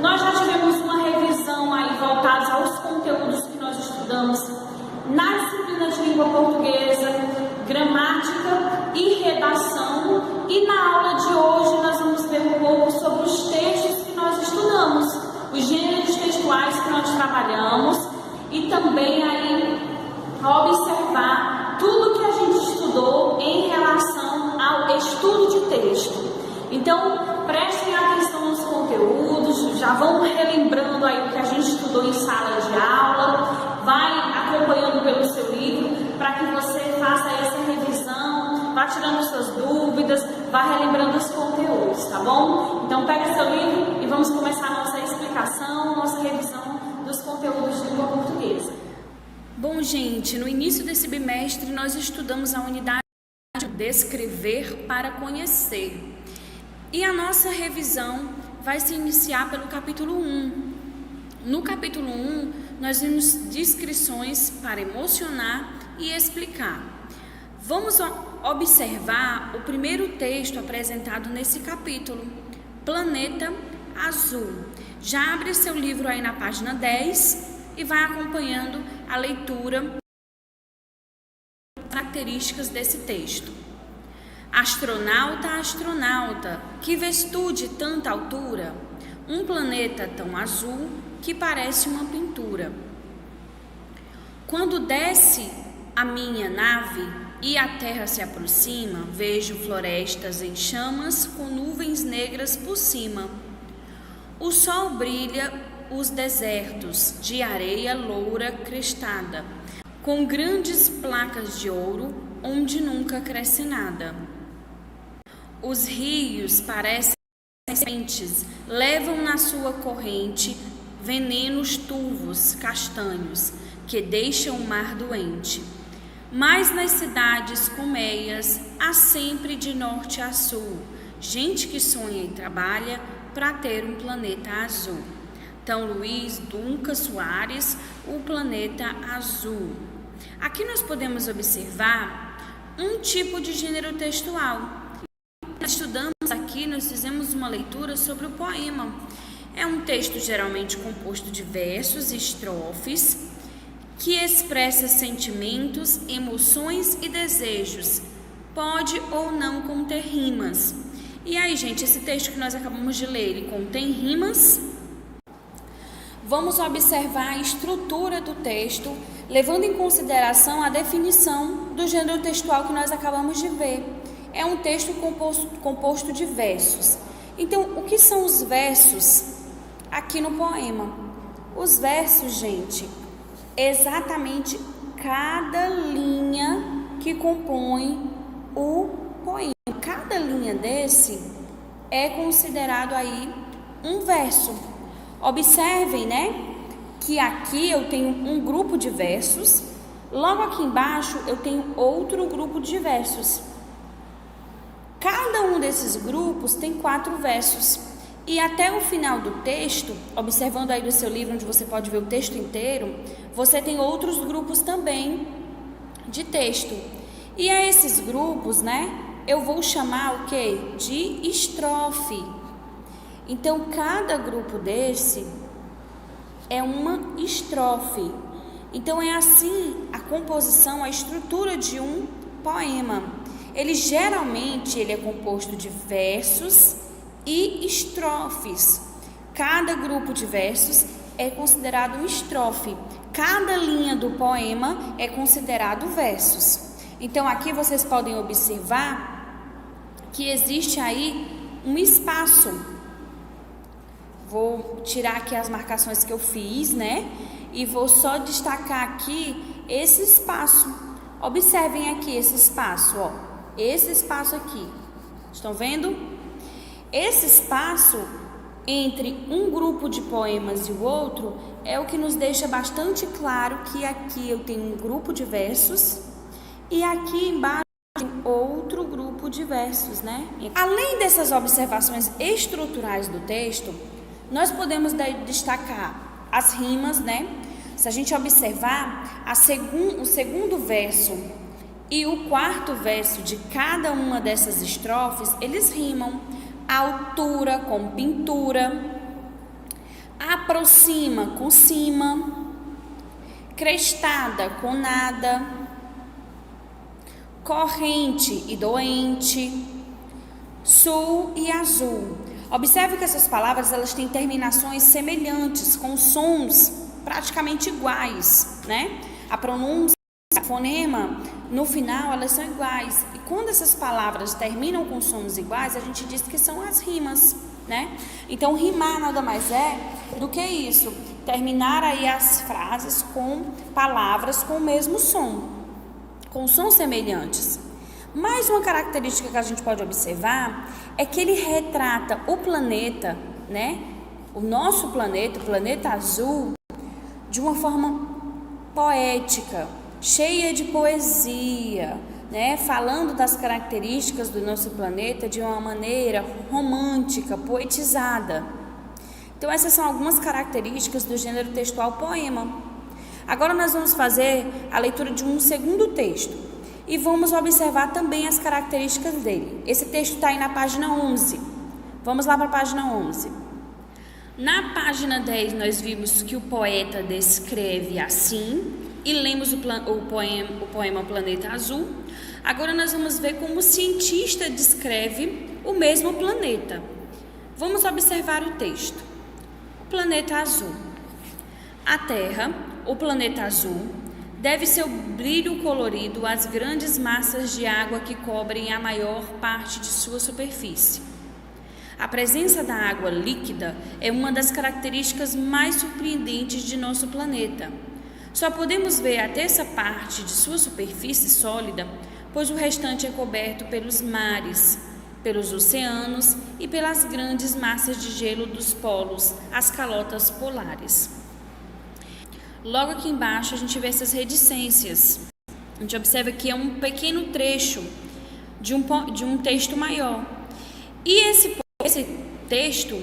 nós já tivemos uma revisão aí voltada aos conteúdos que nós estudamos na disciplina de língua portuguesa, gramática e redação. E na aula de hoje nós vamos ver um pouco sobre os textos que nós estudamos, os gêneros textuais que nós trabalhamos e também aí observar tudo que a gente estudou em relação ao estudo de texto. Então, prestem atenção nos conteúdos, já vão relembrando aí o que a gente estudou em sala de aula, vai acompanhando pelo seu livro para que você faça essa revisão, vá tirando suas dúvidas, vá relembrando os conteúdos, tá bom? Então, pega seu livro e vamos começar a nossa explicação, nossa revisão dos conteúdos de língua portuguesa. Bom, gente, no início desse bimestre nós estudamos a unidade de descrever para conhecer. E a nossa revisão vai se iniciar pelo capítulo 1. No capítulo 1, nós vimos descrições para emocionar e explicar. Vamos observar o primeiro texto apresentado nesse capítulo, Planeta Azul. Já abre seu livro aí na página 10 e vai acompanhando a leitura, características desse texto. Astronauta, astronauta, que vês tu de tanta altura? Um planeta tão azul que parece uma pintura. Quando desce a minha nave e a terra se aproxima, vejo florestas em chamas com nuvens negras por cima. O sol brilha os desertos de areia loura crestada, com grandes placas de ouro onde nunca cresce nada. Os rios parecem serpentes, levam na sua corrente venenos turvos, castanhos, que deixam o mar doente. Mas nas cidades colmeias há sempre de norte a sul gente que sonha e trabalha para ter um planeta azul. Então, Luiz Dunca Soares, o planeta azul. Aqui nós podemos observar um tipo de gênero textual. Estudamos aqui, nós fizemos uma leitura sobre o poema. É um texto geralmente composto de versos e estrofes que expressa sentimentos, emoções e desejos. Pode ou não conter rimas. E aí, gente, esse texto que nós acabamos de ler, ele contém rimas? Vamos observar a estrutura do texto, levando em consideração a definição do gênero textual que nós acabamos de ver. É um texto composto de versos. Então, o que são os versos aqui no poema? Os versos, gente, é exatamente cada linha que compõe o poema. Cada linha desse é considerado aí um verso. Observem, né, que aqui eu tenho um grupo de versos, logo aqui embaixo eu tenho outro grupo de versos. Cada um desses grupos tem 4 versos. E até o final do texto, observando aí do seu livro, onde você pode ver o texto inteiro, você tem outros grupos também de texto. E a esses grupos, né, eu vou chamar o quê? De estrofe. Então, cada grupo desse é uma estrofe. Então, é assim a composição, a estrutura de um poema. Ele geralmente é composto de versos e estrofes. Cada grupo de versos é considerado uma estrofe. Cada linha do poema é considerado versos. Então, aqui vocês podem observar que existe aí um espaço. Vou tirar aqui as marcações que eu fiz, né? E vou só destacar aqui esse espaço. Observem aqui esse espaço, ó. Esse espaço aqui. Estão vendo? Esse espaço entre um grupo de poemas e o outro é o que nos deixa bastante claro que aqui eu tenho um grupo de versos e aqui embaixo tem outro grupo de versos, né? Além dessas observações estruturais do texto, nós podemos destacar as rimas, né? Se a gente observar o segundo verso e o quarto verso de cada uma dessas estrofes, eles rimam. Altura com pintura, aproxima com cima, crestada com nada, corrente e doente, sul e azul. Observe que essas palavras elas têm terminações semelhantes, com sons praticamente iguais, né? A pronúncia, a fonema, no final elas são iguais. E quando essas palavras terminam com sons iguais, a gente diz que são as rimas, né? Então rimar nada mais é do que isso, terminar aí as frases com palavras com o mesmo som, com sons semelhantes. Mais uma característica que a gente pode observar é que ele retrata o planeta, né? O nosso planeta, o planeta azul, de uma forma poética, cheia de poesia, né? Falando das características do nosso planeta de uma maneira romântica, poetizada. Então essas são algumas características do gênero textual poema. Agora nós vamos fazer a leitura de um segundo texto. E vamos observar também as características dele. Esse texto está aí na página 11. Vamos lá para a página 11. Na página 10 nós vimos que o poeta descreve assim, e lemos o poema Planeta Azul. Agora nós vamos ver como o cientista descreve o mesmo planeta. Vamos observar o texto. O planeta azul. A Terra, o planeta azul, deve seu brilho colorido às grandes massas de água que cobrem a maior parte de sua superfície. A presença da água líquida é uma das características mais surpreendentes de nosso planeta. Só podemos ver a terça parte de sua superfície sólida, pois o restante é coberto pelos mares, pelos oceanos e pelas grandes massas de gelo dos polos, as calotas polares. Logo aqui embaixo a gente vê essas reticências. A gente observa que é um pequeno trecho de um texto maior. E esse texto,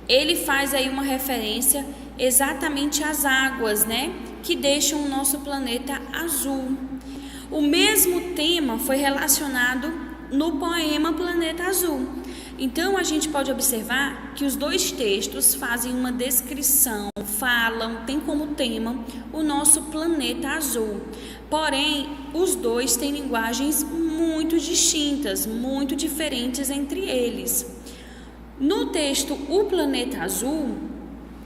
ele faz aí uma referência exatamente às águas, né? Que deixam o nosso planeta azul. O mesmo tema foi relacionado no poema Planeta Azul. Então a gente pode observar que os dois textos fazem uma descrição, tem como tema o nosso planeta azul. Porém, os dois têm linguagens muito distintas, muito diferentes entre eles. No texto O Planeta Azul,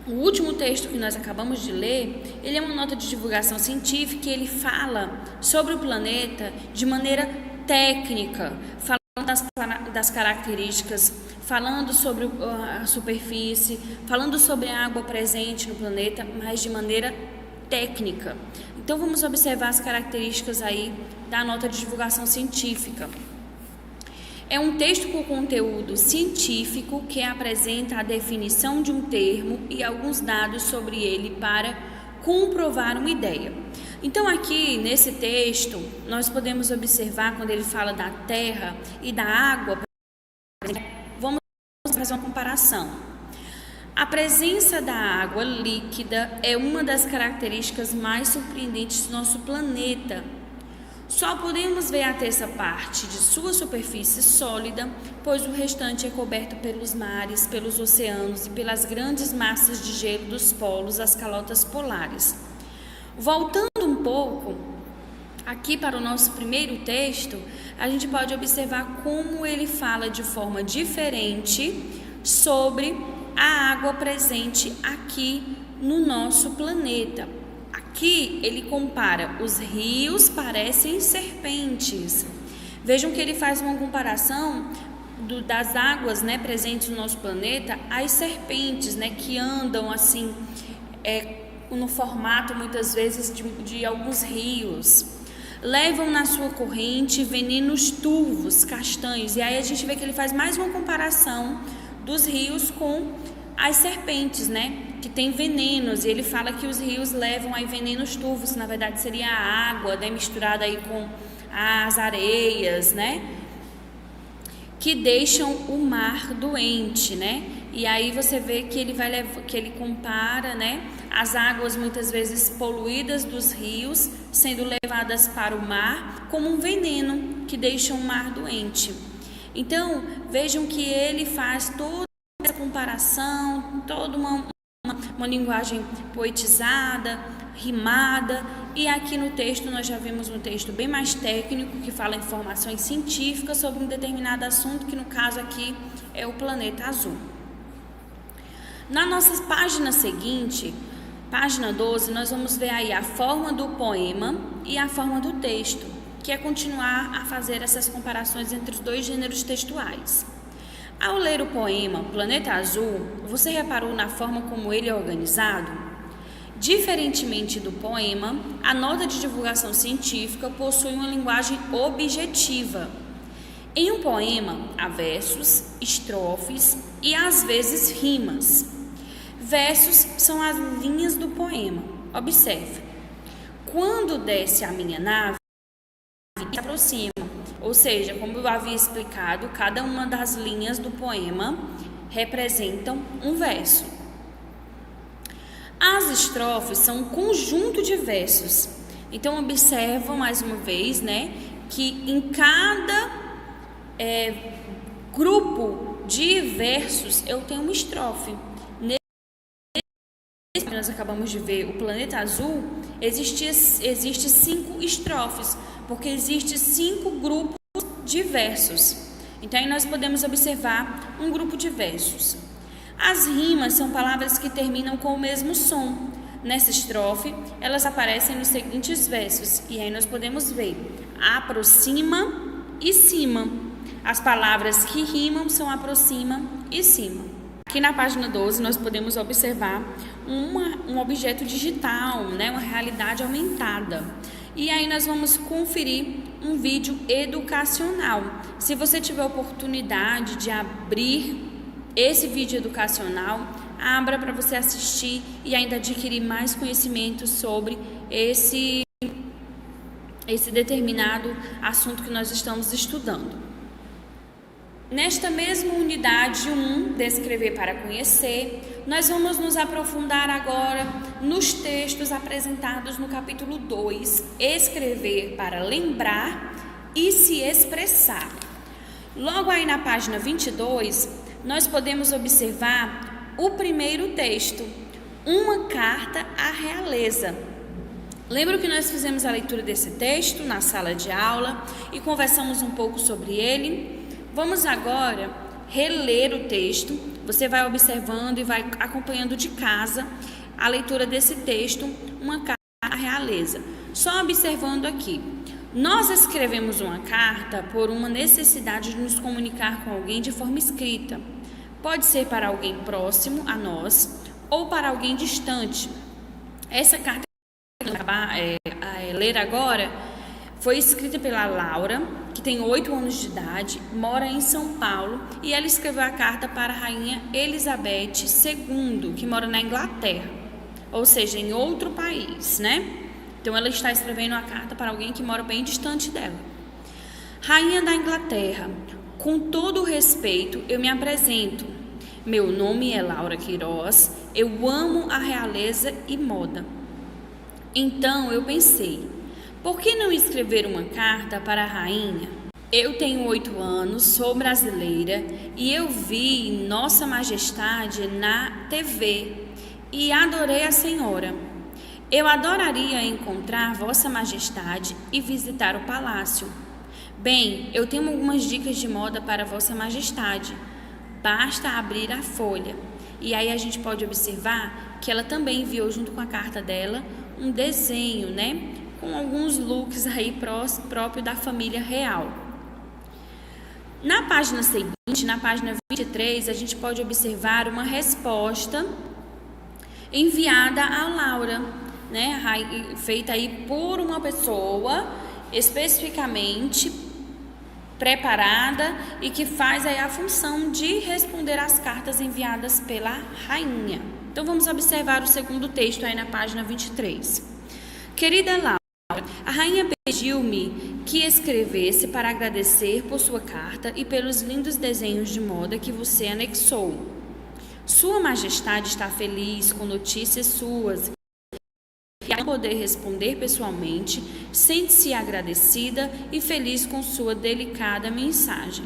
o último texto que nós acabamos de ler, ele é uma nota de divulgação científica e ele fala sobre o planeta de maneira técnica, falando das características, falando sobre a superfície, falando sobre a água presente no planeta, mas de maneira técnica. Então vamos observar as características aí da nota de divulgação científica. É um texto com conteúdo científico que apresenta a definição de um termo e alguns dados sobre ele para comprovar uma ideia. Então aqui nesse texto nós podemos observar quando ele fala da terra e da água, vamos fazer uma comparação. A presença da água líquida é uma das características mais surpreendentes do nosso planeta. Só podemos ver a terça parte de sua superfície sólida, pois o restante é coberto pelos mares, pelos oceanos e pelas grandes massas de gelo dos polos, as calotas polares. Voltando um pouco aqui para o nosso primeiro texto, a gente pode observar como ele fala de forma diferente sobre a água presente aqui no nosso planeta. Aqui ele compara os rios parecem serpentes. Vejam que ele faz uma comparação das águas, né, presentes no nosso planeta às serpentes, né, que andam assim no formato muitas vezes de alguns rios. Levam na sua corrente venenos turvos, castanhos. E aí a gente vê que ele faz mais uma comparação dos rios com as serpentes, né, que tem venenos. E ele fala que os rios levam aí venenos turvos, que na verdade seria a água, né, misturada aí com as areias, né, que deixam o mar doente, né. E aí você vê que ele compara, né, as águas muitas vezes poluídas dos rios sendo levadas para o mar como um veneno que deixa o mar doente. Então, vejam que ele faz toda essa comparação, toda uma uma linguagem poetizada, rimada, e aqui no texto nós já vemos um texto bem mais técnico que fala informações científicas sobre um determinado assunto, que no caso aqui é o planeta azul. Na nossa página seguinte, página 12, nós vamos ver aí a forma do poema e a forma do texto, que é continuar a fazer essas comparações entre os dois gêneros textuais. Ao ler o poema Planeta Azul, você reparou na forma como ele é organizado? Diferentemente do poema, a nota de divulgação científica possui uma linguagem objetiva. Em um poema, há versos, estrofes e às vezes rimas. Versos são as linhas do poema. Observe. Quando desce a minha nave, se aproxima. Ou seja, como eu havia explicado, cada uma das linhas do poema representam um verso. As estrofes são um conjunto de versos. Então, observam mais uma vez, que em cada grupo de versos eu tenho uma estrofe. Nesse que nós acabamos de ver, o Planeta Azul, existe 5 estrofes, porque existe 5 grupos de versos. Então, aí nós podemos observar um grupo de versos. As rimas são palavras que terminam com o mesmo som. Nessa estrofe, elas aparecem nos seguintes versos. E aí nós podemos ver aproxima e cima. As palavras que rimam são aproxima e cima. Aqui na página 12, nós podemos observar um objeto digital, uma realidade aumentada. E aí nós vamos conferir um vídeo educacional. Se você tiver oportunidade de abrir esse vídeo educacional, abra para você assistir e ainda adquirir mais conhecimento sobre esse determinado assunto que nós estamos estudando. Nesta mesma unidade 1, Descrever para Conhecer, nós vamos nos aprofundar agora nos textos apresentados no capítulo 2, Escrever para Lembrar e Se Expressar. Logo aí na página 22, nós podemos observar o primeiro texto, Uma Carta à Realeza. Lembra que nós fizemos a leitura desse texto na sala de aula e conversamos um pouco sobre ele? Vamos agora reler o texto. Você vai observando e vai acompanhando de casa a leitura desse texto, Uma Carta à Realeza. Só observando aqui. Nós escrevemos uma carta por uma necessidade de nos comunicar com alguém de forma escrita. Pode ser para alguém próximo a nós ou para alguém distante. Essa carta que eu vou ler agora foi escrita pela Laura, que tem 8 anos de idade, mora em São Paulo, e ela escreveu a carta para a rainha Elizabeth II, que mora na Inglaterra, ou seja, em outro país, Então ela está escrevendo uma carta para alguém que mora bem distante dela. Rainha da Inglaterra, com todo o respeito, eu me apresento. Meu nome é Laura Queiroz, eu amo a realeza e moda. Então eu pensei, por que não escrever uma carta para a rainha? Eu tenho 8 anos, sou brasileira e eu vi Nossa Majestade na TV e adorei a senhora. Eu adoraria encontrar Vossa Majestade e visitar o palácio. Bem, eu tenho algumas dicas de moda para Vossa Majestade. Basta abrir a folha. E aí a gente pode observar que ela também enviou junto com a carta dela um desenho, com alguns looks aí próprio da família real. Na página seguinte, na página 23, a gente pode observar uma resposta enviada a Laura, feita aí por uma pessoa especificamente preparada e que faz aí a função de responder às cartas enviadas pela rainha. Então vamos observar o segundo texto aí na página 23. Querida Laura, a rainha pediu-me que escrevesse para agradecer por sua carta e pelos lindos desenhos de moda que você anexou. Sua Majestade está feliz com notícias suas e ao poder responder pessoalmente, sente-se agradecida e feliz com sua delicada mensagem.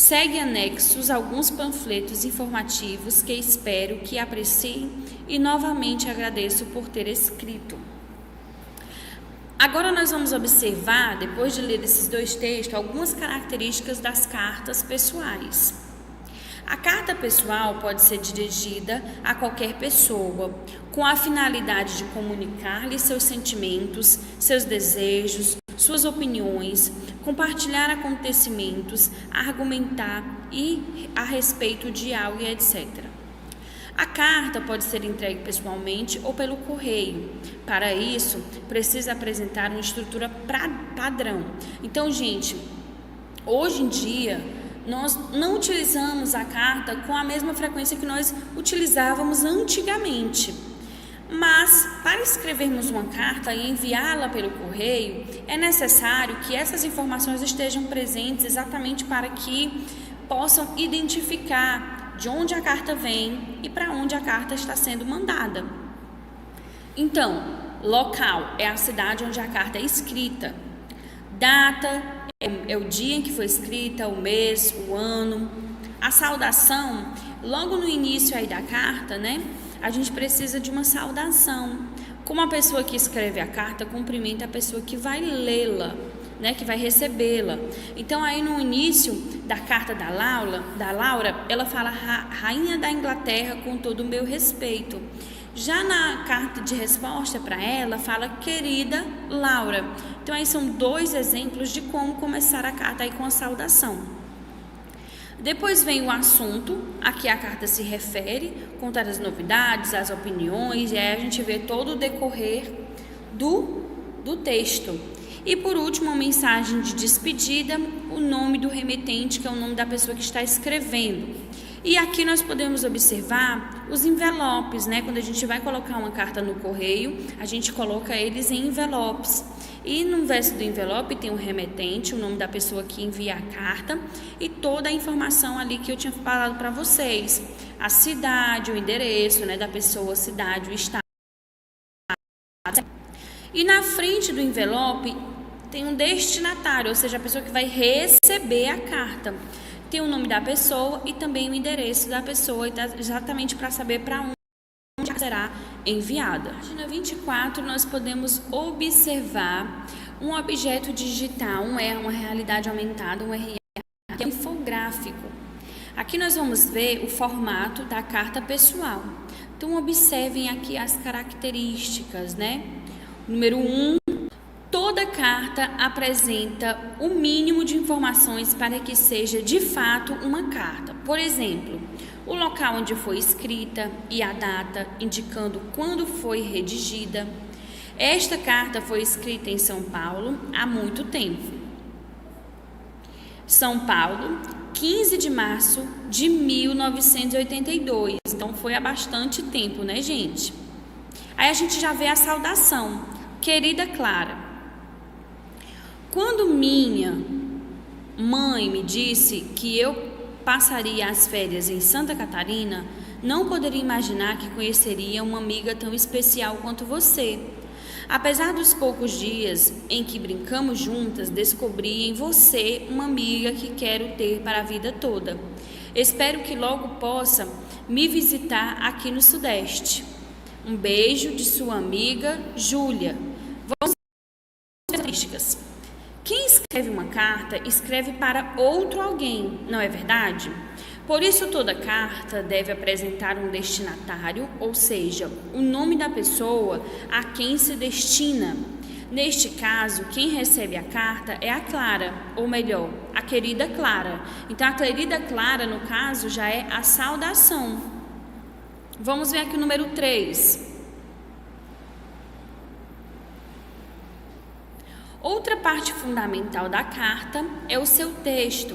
Segue anexos alguns panfletos informativos que espero que apreciem e novamente agradeço por ter escrito. Agora nós vamos observar, depois de ler esses dois textos, algumas características das cartas pessoais. A carta pessoal pode ser dirigida a qualquer pessoa, com a finalidade de comunicar-lhe seus sentimentos, seus desejos, suas opiniões, compartilhar acontecimentos, argumentar a respeito de algo e etc. A carta pode ser entregue pessoalmente ou pelo correio. Para isso, precisa apresentar uma estrutura padrão. Então, gente, hoje em dia, nós não utilizamos a carta com a mesma frequência que nós utilizávamos antigamente. Mas, para escrevermos uma carta e enviá-la pelo correio, é necessário que essas informações estejam presentes exatamente para que possam identificar de onde a carta vem e para onde a carta está sendo mandada. Então, local é a cidade onde a carta é escrita. Data é o dia em que foi escrita, o mês, o ano. A saudação, logo no início aí da carta, né? A gente precisa de uma saudação. Como a pessoa que escreve a carta cumprimenta a pessoa que vai lê-la, né, que vai recebê-la. Então, aí no início da carta da Laura, ela fala Rainha da Inglaterra com todo o meu respeito. Já na carta de resposta para ela, fala querida Laura. Então, aí são dois exemplos de como começar a carta aí com a saudação. Depois vem o assunto a que a carta se refere, contar as novidades, as opiniões, e aí a gente vê todo o decorrer do texto. E por último, a mensagem de despedida, o nome do remetente, que é o nome da pessoa que está escrevendo. E aqui nós podemos observar os envelopes, né? Quando a gente vai colocar uma carta no correio, a gente coloca eles em envelopes. E no verso do envelope tem o remetente, o nome da pessoa que envia a carta e toda a informação ali que eu tinha falado para vocês. A cidade, o endereço, né, da pessoa, a cidade, o estado. E na frente do envelope tem um destinatário, ou seja, a pessoa que vai receber a carta. Tem o nome da pessoa e também o endereço da pessoa, exatamente para saber para onde será enviada. Na página 24, nós podemos observar um objeto digital, uma realidade aumentada, um RA, que é um infográfico. Aqui nós vamos ver o formato da carta pessoal. Então, observem aqui as características, né? Número 1, toda carta apresenta o mínimo de informações para que seja de fato uma carta. Por exemplo, o local onde foi escrita e a data, indicando quando foi redigida. Esta carta foi escrita em São Paulo há muito tempo. São Paulo, 15 de março de 1982. Então, foi há bastante tempo, né, gente? Aí a gente já vê a saudação. Querida Clara, quando minha mãe me disse que eu passaria as férias em Santa Catarina, não poderia imaginar que conheceria uma amiga tão especial quanto você. Apesar dos poucos dias em que brincamos juntas, descobri em você uma amiga que quero ter para a vida toda. Espero que logo possa me visitar aqui no Sudeste. Um beijo de sua amiga Júlia. Vamos às características. Quem escreve uma carta, escreve para outro alguém, não é verdade? Por isso, toda carta deve apresentar um destinatário, ou seja, o nome da pessoa a quem se destina. Neste caso, quem recebe a carta é a Clara, ou melhor, a querida Clara. Então, a querida Clara, no caso, já é a saudação. Vamos ver aqui o número 3. Outra parte fundamental da carta é o seu texto.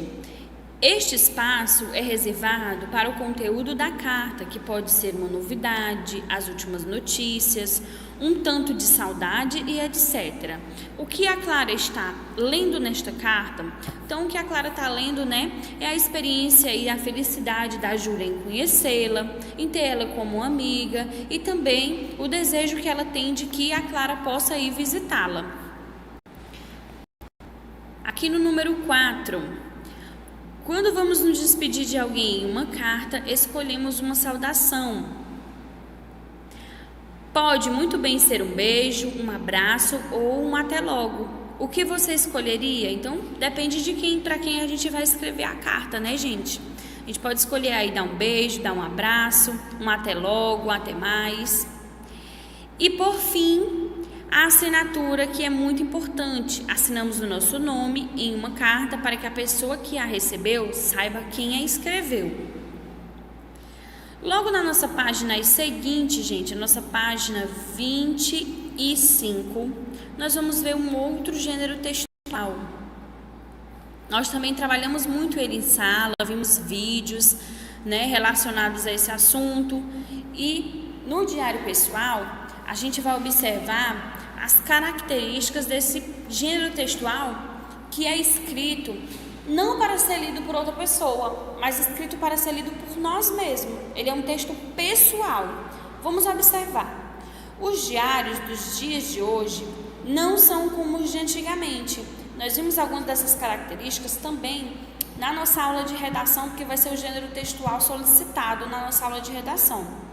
Este espaço é reservado para o conteúdo da carta, que pode ser uma novidade, as últimas notícias, um tanto de saudade e etc. O que a Clara está lendo nesta carta? Então, o que a Clara está lendo, né, é a experiência e a felicidade da Júlia em conhecê-la, em ter ela como amiga e também o desejo que ela tem de que a Clara possa ir visitá-la. Aqui no número 4, Quando vamos nos despedir de alguém em uma carta, escolhemos uma saudação. Pode muito bem ser um beijo, um abraço ou um até logo. O que você escolheria? Então, depende de para quem a gente vai escrever a carta, né, gente? A gente pode escolher aí dar um beijo, dar um abraço, um até logo, um até mais. E por fim, a assinatura, que é muito importante. Assinamos o nosso nome em uma carta para que a pessoa que a recebeu saiba quem a escreveu. Logo na nossa página seguinte, gente, a nossa página 25, nós vamos ver um outro gênero textual. Nós também trabalhamos muito ele em sala, vimos vídeos, né, relacionados a esse assunto. E no diário pessoal, a gente vai observar as características desse gênero textual que é escrito não para ser lido por outra pessoa, mas escrito para ser lido por nós mesmos. Ele é um texto pessoal. Vamos observar. Os diários dos dias de hoje não são como os de antigamente. Nós vimos algumas dessas características também na nossa aula de redação, porque vai ser o gênero textual solicitado na nossa aula de redação.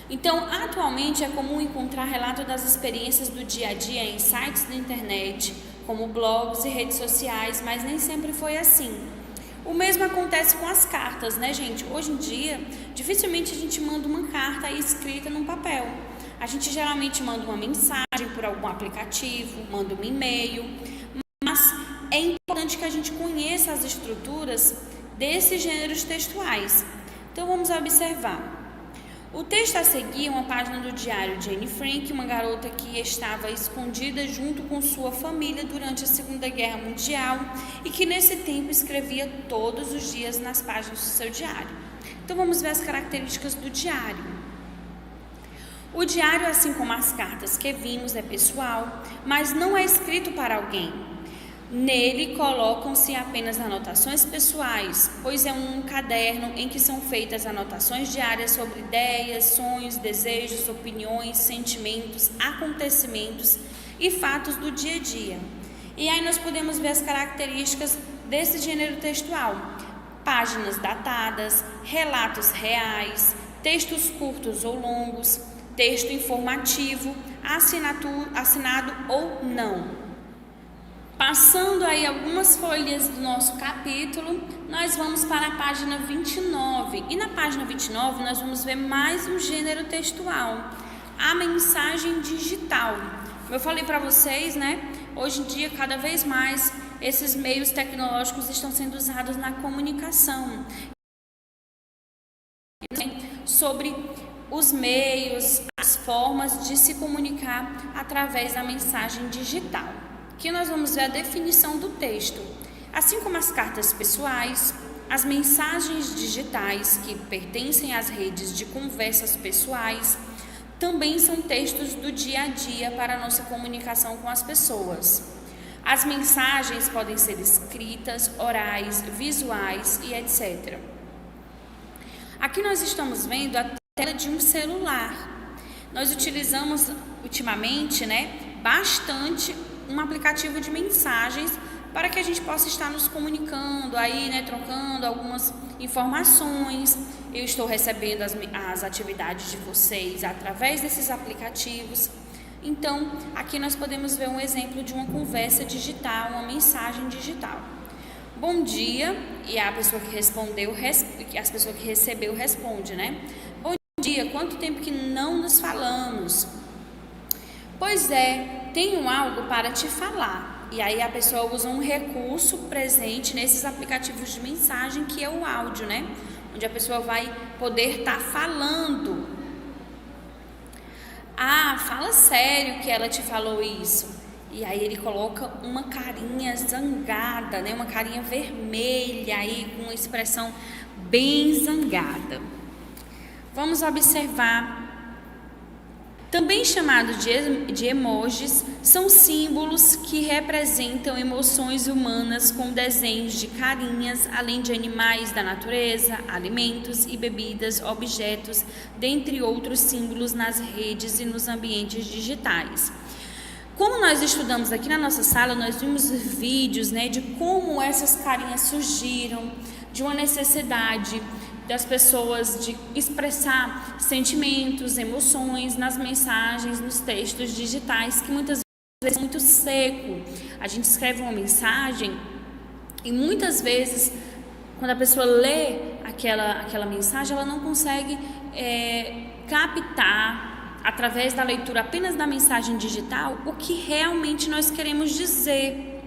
Então, atualmente é comum encontrar relato das experiências do dia a dia em sites da internet, como blogs e redes sociais, mas nem sempre foi assim. O mesmo acontece com as cartas, né, gente? Hoje em dia, dificilmente a gente manda uma carta escrita num papel. A gente geralmente manda uma mensagem por algum aplicativo, manda um e-mail, mas é importante que a gente conheça as estruturas desses gêneros textuais. Então vamos observar. O texto a seguir é uma página do diário de Anne Frank, uma garota que estava escondida junto com sua família durante a Segunda Guerra Mundial e que nesse tempo escrevia todos os dias nas páginas do seu diário. Então vamos ver as características do diário. O diário, assim como as cartas que vimos, é pessoal, mas não é escrito para alguém. Nele colocam-se apenas anotações pessoais, pois é um caderno em que são feitas anotações diárias sobre ideias, sonhos, desejos, opiniões, sentimentos, acontecimentos e fatos do dia a dia. E aí nós podemos ver as características desse gênero textual: páginas datadas, relatos reais, textos curtos ou longos, texto informativo, assinado ou não. Passando aí algumas folhas do nosso capítulo, nós vamos para a página 29. E na página 29 nós vamos ver mais um gênero textual, a mensagem digital. Como eu falei para vocês, né? Hoje em dia, cada vez mais, esses meios tecnológicos estão sendo usados na comunicação. Sobre os meios, as formas de se comunicar através da mensagem digital. Aqui nós vamos ver a definição do texto. Assim como as cartas pessoais, as mensagens digitais que pertencem às redes de conversas pessoais também são textos do dia a dia para a nossa comunicação com as pessoas. As mensagens podem ser escritas, orais, visuais e etc. Aqui nós estamos vendo a tela de um celular. Nós utilizamos ultimamente, bastante um aplicativo de mensagens para que a gente possa estar nos comunicando aí, trocando algumas informações. Eu estou recebendo as atividades de vocês através desses aplicativos. Então, aqui nós podemos ver um exemplo de uma conversa digital, uma mensagem digital. Bom dia, e a pessoa que respondeu, as pessoas que recebeu responde, Bom dia, quanto tempo que não nos falamos? Pois é, tenho algo para te falar. E aí a pessoa usa um recurso presente nesses aplicativos de mensagem, que é o áudio, onde a pessoa vai poder estar falando. Ah, fala sério que ela te falou isso. E aí ele coloca uma carinha zangada, uma carinha vermelha aí, com uma expressão bem zangada. Vamos observar. Também chamados de emojis, são símbolos que representam emoções humanas com desenhos de carinhas, além de animais da natureza, alimentos e bebidas, objetos, dentre outros símbolos nas redes e nos ambientes digitais. Como nós estudamos aqui na nossa sala, nós vimos vídeos, né, de como essas carinhas surgiram, de uma necessidade das pessoas de expressar sentimentos, emoções nas mensagens, nos textos digitais, que muitas vezes é muito seco. A gente escreve uma mensagem e muitas vezes, quando a pessoa lê aquela mensagem, ela não consegue captar, através da leitura apenas da mensagem digital, o que realmente nós queremos dizer.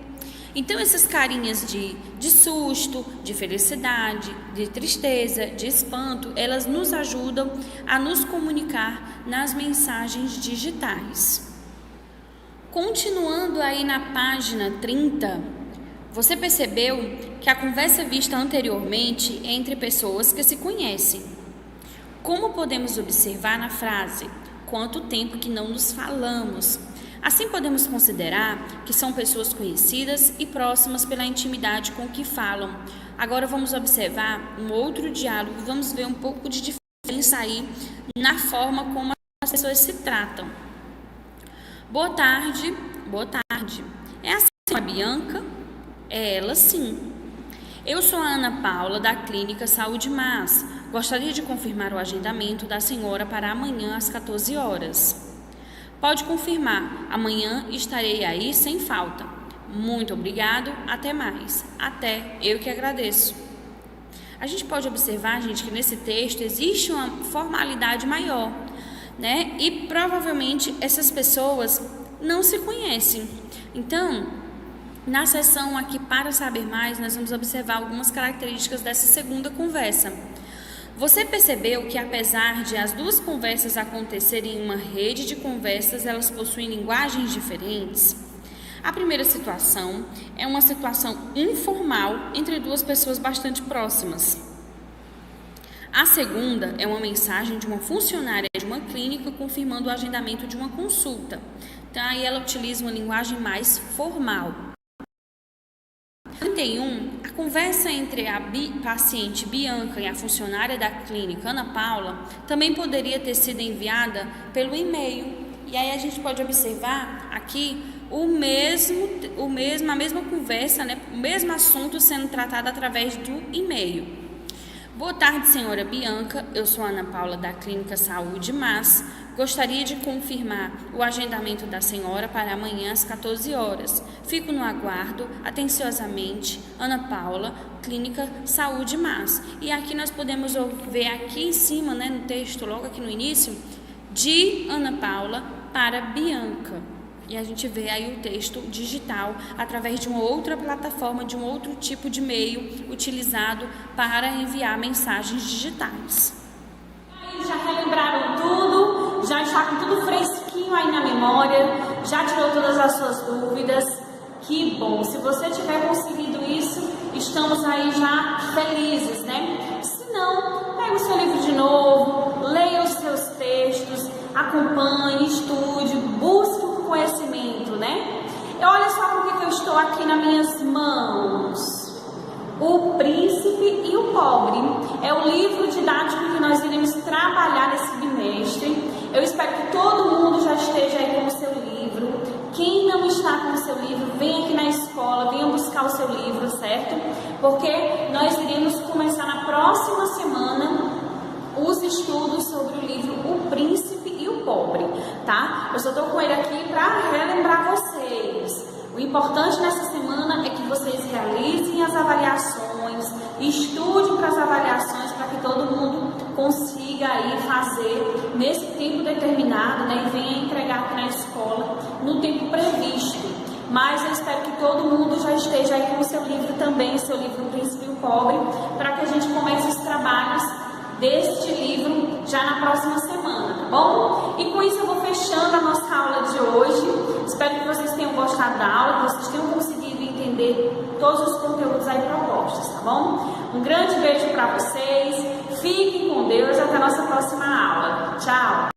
Então essas carinhas de susto, de felicidade, de tristeza, de espanto, elas nos ajudam a nos comunicar nas mensagens digitais. Continuando aí na página 30, você percebeu que a conversa vista anteriormente é entre pessoas que se conhecem. Como podemos observar na frase, quanto tempo que não nos falamos? Assim podemos considerar que são pessoas conhecidas e próximas pela intimidade com que falam. Agora vamos observar um outro diálogo e vamos ver um pouco de diferença aí na forma como as pessoas se tratam. Boa tarde, boa tarde. É a senhora Bianca? É ela sim. Eu sou a Ana Paula da Clínica Saúde Mas. Gostaria de confirmar o agendamento da senhora para amanhã às 14 horas. Pode confirmar, amanhã estarei aí sem falta. Muito obrigado, até mais. Até, eu que agradeço. A gente pode observar, gente, que nesse texto existe uma formalidade maior, né? E provavelmente essas pessoas não se conhecem. Então, na seção aqui para saber mais, nós vamos observar algumas características dessa segunda conversa. Você percebeu que apesar de as duas conversas acontecerem em uma rede de conversas, elas possuem linguagens diferentes? A primeira situação é uma situação informal entre duas pessoas bastante próximas. A segunda é uma mensagem de uma funcionária de uma clínica confirmando o agendamento de uma consulta. Então, aí ela utiliza uma linguagem mais formal. 31. A conversa entre a paciente Bianca e a funcionária da clínica Ana Paula também poderia ter sido enviada pelo e-mail. E aí a gente pode observar aqui a mesma conversa, né? O mesmo assunto sendo tratado através do e-mail. Boa tarde, senhora Bianca. Eu sou a Ana Paula da Clínica Saúde Mas. Gostaria de confirmar o agendamento da senhora para amanhã às 14 horas. Fico no aguardo, atenciosamente, Ana Paula, Clínica Saúde Mas. E aqui nós podemos ver aqui em cima, né, no texto, logo aqui no início, de Ana Paula para Bianca. E a gente vê aí o texto digital através de uma outra plataforma, de um outro tipo de meio utilizado para enviar mensagens digitais. Já relembraram tudo? Já está com tudo fresquinho aí na memória? Já tirou todas as suas dúvidas? Que bom! Se você tiver conseguido isso, estamos aí já felizes, né? Se não, pega o seu livro de novo, leia os seus textos, acompanhe, estude, busque o conhecimento, né? E olha só por que eu estou aqui nas minhas mãos. O Príncipe e o Pobre é o livro didático que nós iremos trabalhar nesse bimestre. Eu espero que todo mundo já esteja aí com o seu livro. Quem não está com o seu livro, vem aqui na escola, venha buscar o seu livro, certo? Porque nós iremos começar na próxima semana os estudos sobre o livro O Príncipe e o Pobre, tá? Eu só estou com ele aqui para relembrar vocês. O importante nessa semana é que vocês realizem as avaliações, estudem para as avaliações, para que todo mundo consiga aí fazer nesse tempo determinado, né, e venha entregar aqui na escola no tempo previsto. Mas eu espero que todo mundo já esteja aí com o seu livro também, o seu livro O Príncipe e o Pobre, para que a gente comece os trabalhos deste livro já na próxima semana, tá bom? E com isso eu vou fechando a nossa aula de hoje. Espero que vocês tenham gostado da aula, que vocês tenham conseguido entender todos os conteúdos aí propostos, tá bom? Um grande beijo para vocês, fiquem com Deus, até a nossa próxima aula. Tchau!